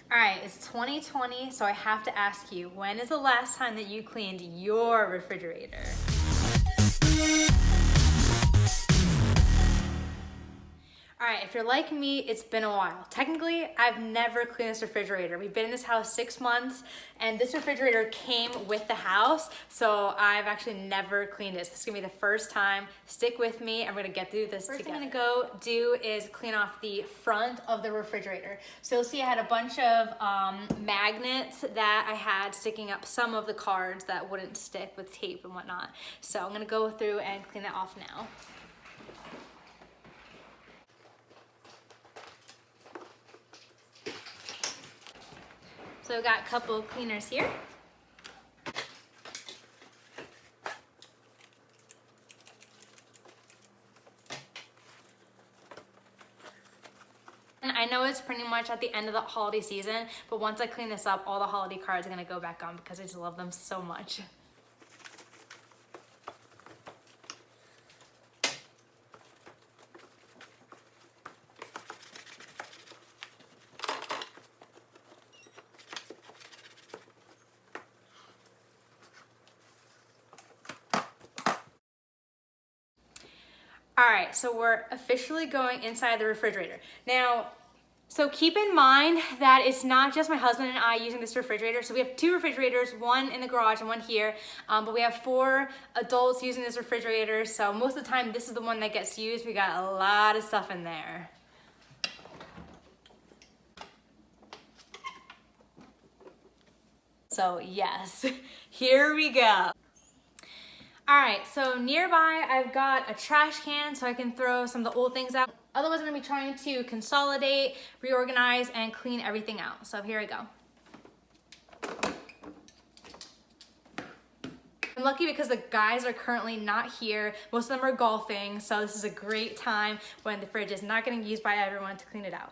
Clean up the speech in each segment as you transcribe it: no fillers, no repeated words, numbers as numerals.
All right, it's 2020, so I have to ask you, when is the last time that you cleaned your refrigerator? All right, if you're like me, it's been a while. Technically, I've never cleaned this refrigerator. We've been in this house 6 months, and this refrigerator came with the house, so I've actually never cleaned it. So this is gonna be the first time. Stick with me, and we're gonna get through this together. First thing I'm gonna go do is clean off the front of the refrigerator. So you'll see I had a bunch of magnets that I had sticking up some of the cards that wouldn't stick with tape and whatnot. So I'm gonna go through and clean that off now. So I've got a couple of cleaners here. And I know it's pretty much at the end of the holiday season, but once I clean this up, all the holiday cards are gonna go back on because I just love them so much. All right, so we're officially going inside the refrigerator. Now, so keep in mind that it's not just my husband and I using this refrigerator. So we have 2 refrigerators, one in the garage and one here, but we have 4 adults using this refrigerator. So most of the time, this is the one that gets used. We got a lot of stuff in there. So yes, here we go. All right, so nearby I've got a trash can so I can throw some of the old things out. Otherwise, I'm gonna be trying to consolidate, reorganize, and clean everything out. So here we go. I'm lucky because the guys are currently not here. Most of them are golfing, so this is a great time when the fridge is not getting used by everyone to clean it out.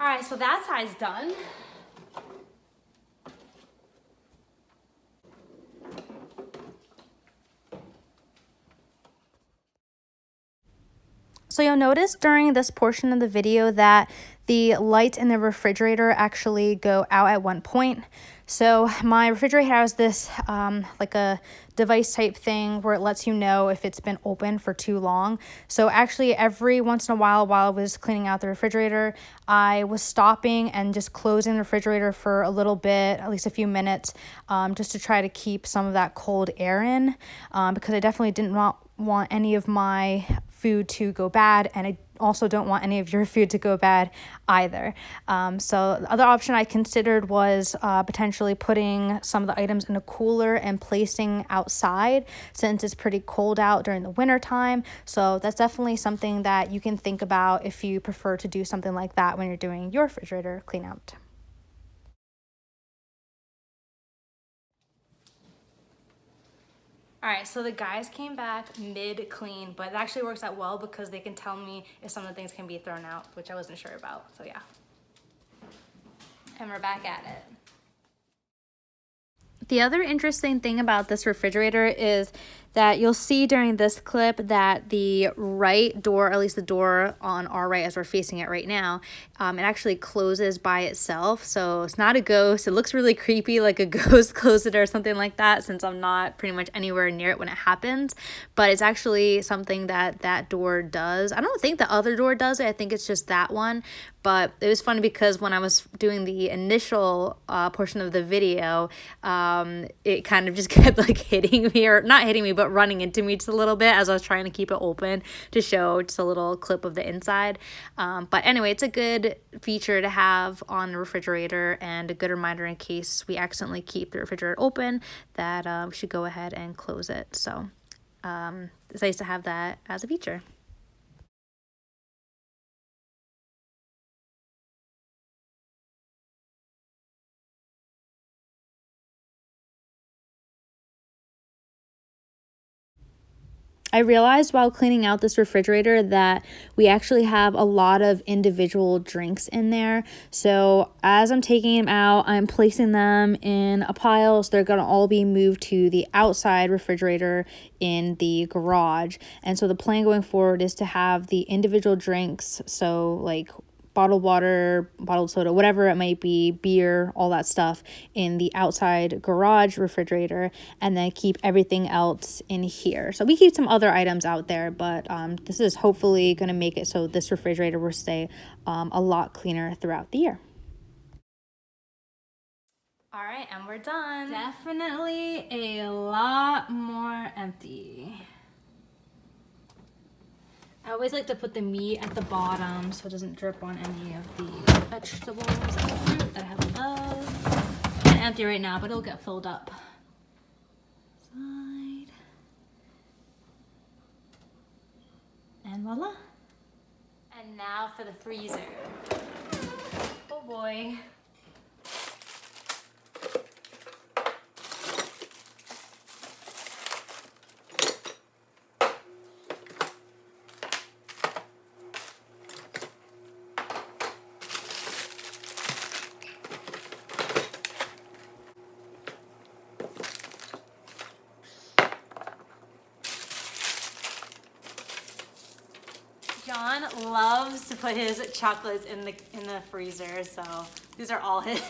All right, so that side's done. So you'll notice during this portion of the video that the lights in the refrigerator actually go out at one point. So my refrigerator has this like a device type thing where it lets you know if it's been open for too long. So actually every once in a while I was cleaning out the refrigerator, I was stopping and just closing the refrigerator for a little bit, at least a few minutes, just to try to keep some of that cold air in, because I definitely didn't want any of my food to go bad, and I also don't want any of your food to go bad either. So the other option I considered was potentially putting some of the items in a cooler and placing outside since it's pretty cold out during the winter time. So that's definitely something that you can think about if you prefer to do something like that when you're doing your refrigerator clean out. All right, so the guys came back mid-clean, but it actually works out well because they can tell me if some of the things can be thrown out, which I wasn't sure about, so yeah. And we're back at it. The other interesting thing about this refrigerator is that you'll see during this clip that the right door, or at least the door on our right as we're facing it right now, it actually closes by itself. So it's not a ghost. It looks really creepy, like a ghost closed it or something like that, since I'm not pretty much anywhere near it when it happens. But it's actually something that that door does. I don't think the other door does it. I think it's just that one. But it was funny because when I was doing the initial portion of the video, it kind of just kept like hitting me, or not hitting me, but running into me just a little bit as I was trying to keep it open to show just a little clip of the inside. But anyway, it's a good feature to have on the refrigerator and a good reminder in case we accidentally keep the refrigerator open that we should go ahead and close it. So it's nice to have that as a feature. I realized while cleaning out this refrigerator that we actually have a lot of individual drinks in there. So as I'm taking them out, I'm placing them in a pile. So they're going to all be moved to the outside refrigerator in the garage. And so the plan going forward is to have the individual drinks. So like bottled water, bottled soda, whatever it might be, beer, all that stuff in the outside garage refrigerator, and then keep everything else in here. So we keep some other items out there, but this is hopefully going to make it so this refrigerator will stay a lot cleaner throughout the year. All right, and we're done. Definitely a lot more empty. I always like to put the meat at the bottom so it doesn't drip on any of the vegetables and fruit that I have above. Kind of empty right now, but it'll get filled up. Side. And voila. And now for the freezer. Oh boy. John loves to put his chocolates in the freezer, so these are all his.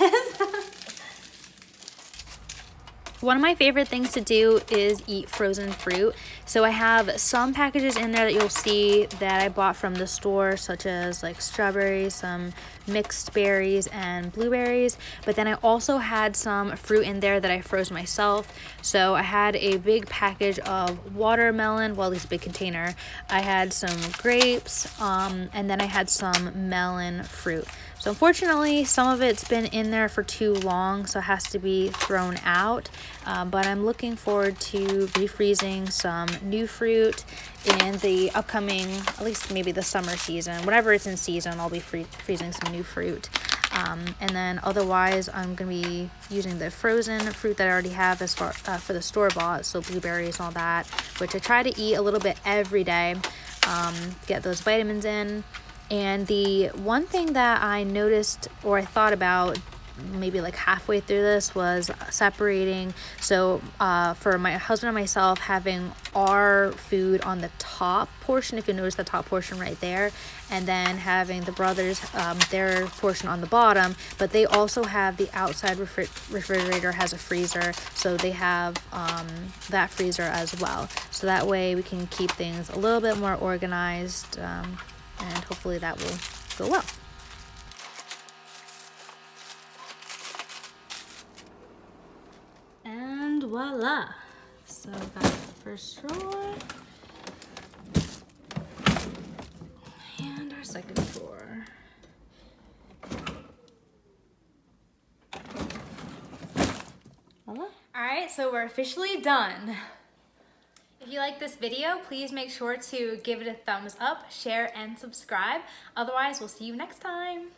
One of my favorite things to do is eat frozen fruit. So I have some packages in there that you'll see that I bought from the store, such as like strawberries, some mixed berries, and blueberries. But then I also had some fruit in there that I froze myself. So I had a big package of watermelon, well, at least a big container. I had some grapes, and then I had some melon fruit. So unfortunately, some of it's been in there for too long, so it has to be thrown out. But I'm looking forward to refreezing some new fruit in the upcoming, at least maybe the summer season. Whenever it's in season, I'll be freezing some new fruit. And then otherwise, I'm going to be using the frozen fruit that I already have as far for the store-bought, so blueberries and all that, which I try to eat a little bit every day, get those vitamins in. And the one thing that I noticed or I thought about maybe like halfway through this was separating. So for my husband and myself, having our food on the top portion, if you notice the top portion right there, and then having the brothers their portion on the bottom. But they also have the outside refrigerator has a freezer, so they have that freezer as well. So that way we can keep things a little bit more organized, and hopefully that will go well. And voila. So I've got the first drawer and our second drawer. Voila. All right, so we're officially done. If you like this video, please make sure to give it a thumbs up, share, and subscribe. Otherwise, we'll see you next time.